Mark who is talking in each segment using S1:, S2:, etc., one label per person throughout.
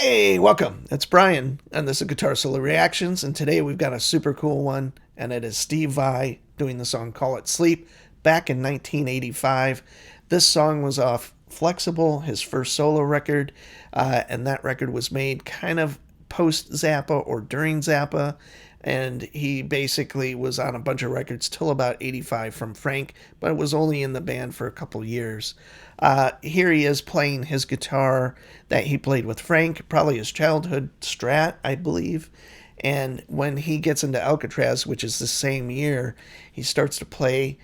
S1: Hey, welcome. It's Brian, and this is Guitar Solo Reactions, and today we've got a super cool one, and it is Steve Vai doing the song Call It Sleep back in 1985. This song was off Flexible, his first solo record, and that record was made kind of post Zappa or during Zappa, and he basically was on a bunch of records till about 85 from Frank, but was only in the band for a couple years. Here he is playing his guitar that he played with Frank, probably his childhood Strat, I believe. And when he gets into Alcatraz, which is the same year, he starts to play.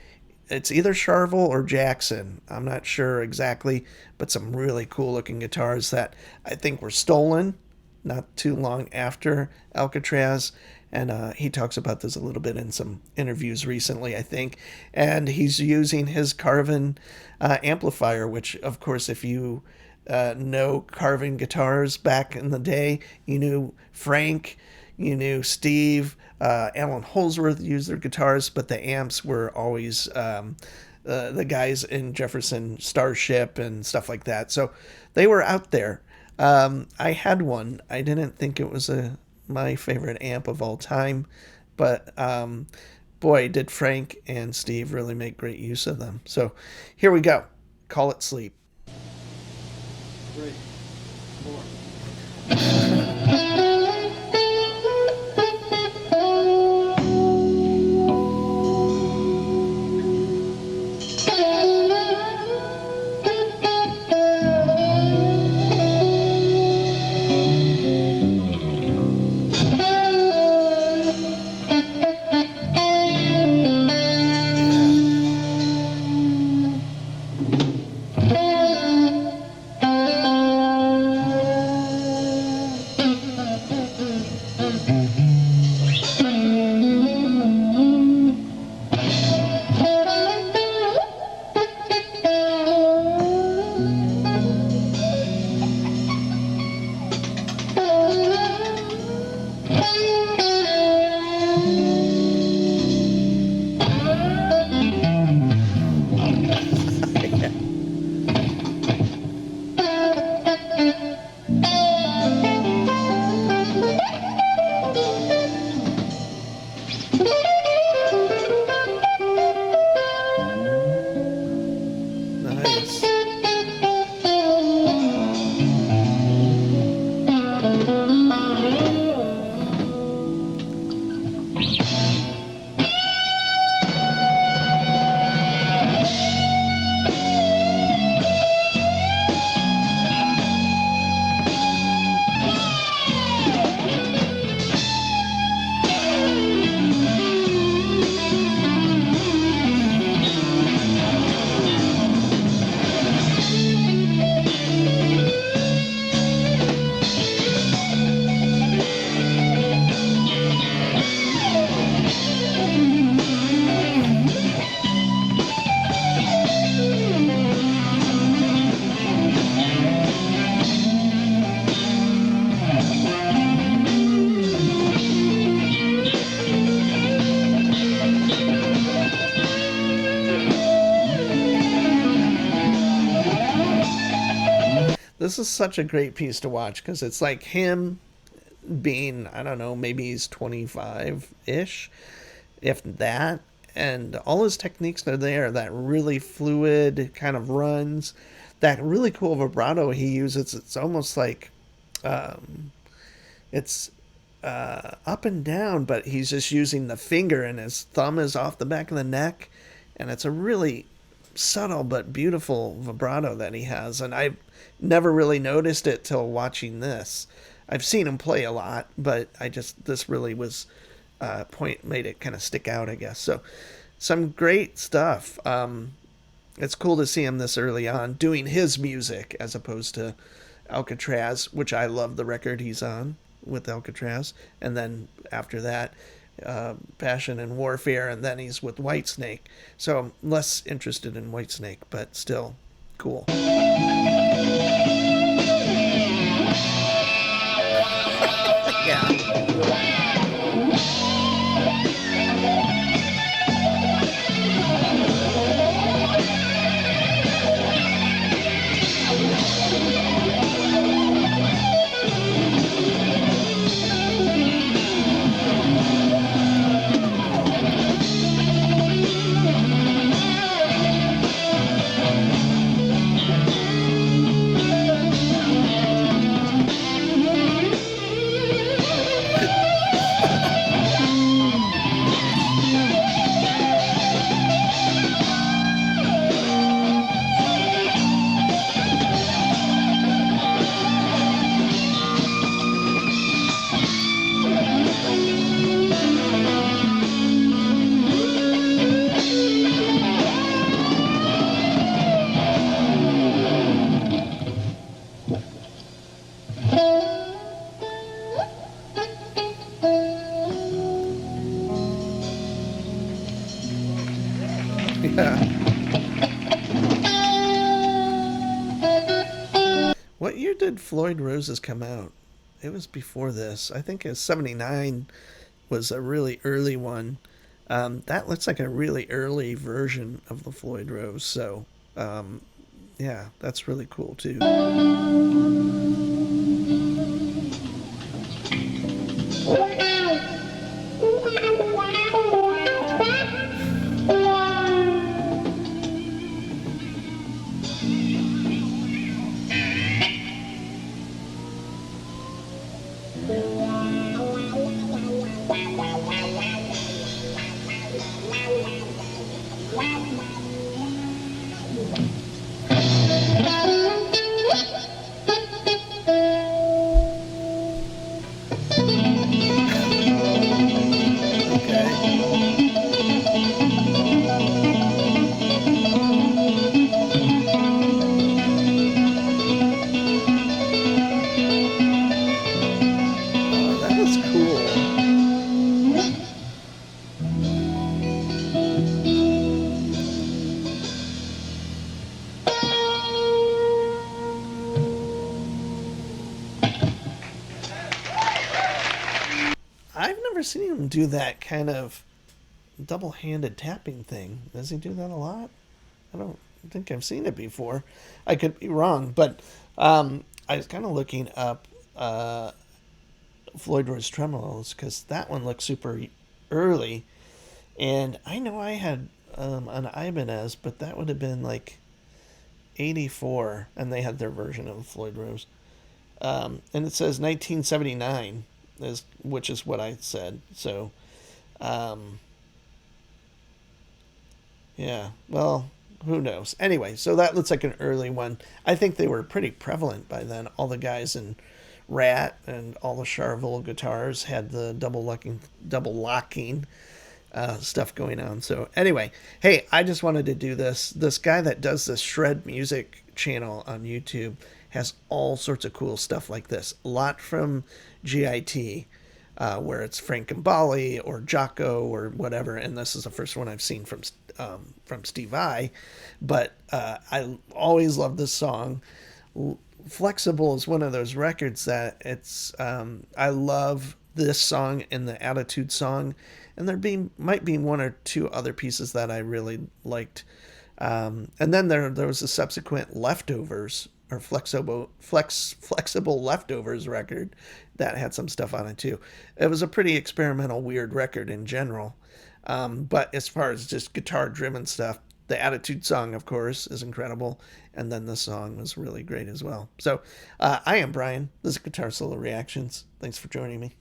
S1: It's either Charvel or Jackson. I'm not sure exactly, but some really cool looking guitars that I think were stolen not too long after Alcatraz. And he talks about this a little bit in some interviews recently, I think. And he's using his Carvin amplifier, which, of course, if you know Carvin guitars back in the day, you knew Frank, you knew Steve, Alan Holdsworth used their guitars, but the amps were always the guys in Jefferson Starship and stuff like that. So they were out there. I had one. I didn't think it was my favorite amp of all time, but boy, did Frank and Steve really make great use of them. So here we go. Call It Sleep.
S2: 3, 4.
S1: Nice. This is such a great piece to watch because it's like him being, I don't know, maybe he's 25 ish, if that. And all his techniques are there, that really fluid kind of runs, that really cool vibrato he uses. It's almost like it's up and down, but he's just using the finger and his thumb is off the back of the neck. And it's a really subtle but beautiful vibrato that he has. And I've never really noticed it till watching this. I've seen him play a lot, but this really was made it kind of stick out, I guess. So some great stuff. It's cool to see him this early on doing his music as opposed to Alcatraz, which I love the record he's on with Alcatraz. And then after that, Passion and Warfare, and then he's with Whitesnake. So I'm less interested in Whitesnake, but still cool. Yeah. Yeah. What year did Floyd Roses come out? It was before this. I think it was 79 was a really early one. That looks like a really early version of the Floyd Rose. So, um, yeah, that's really cool too. Okay. Oh, that is cool. I've never seen him do that kind of double-handed tapping thing. Does he do that a lot? I don't think I've seen it before. I could be wrong, but I was kind of looking up Floyd Rose tremolos because that one looks super early, and I know I had an Ibanez, but that would have been like 84, and they had their version of Floyd Rose. And it says 1979 is which is what I said. So, um, yeah. Well, who knows? Anyway, so that looks like an early one. I think they were pretty prevalent by then. All the guys in Rat and all the Charvel guitars had the double locking stuff going on. So anyway, hey, I just wanted to do this. This guy that does this shred music channel on YouTube has all sorts of cool stuff like this. A lot from GIT, where it's Frank Gambale or Jocko or whatever. And this is the first one I've seen from Steve Vai. But I always love this song. Flexible is one of those records that I love this song and the Attitude song, and might be one or two other pieces that I really liked. And then there was a subsequent Leftovers or flexible Leftovers record that had some stuff on it too. It was a pretty experimental, weird record in general. But as far as just guitar driven stuff, the Attitude song, of course, is incredible. And then the song was really great as well. So I am Brian. This is Guitar Solo Reactions. Thanks for joining me.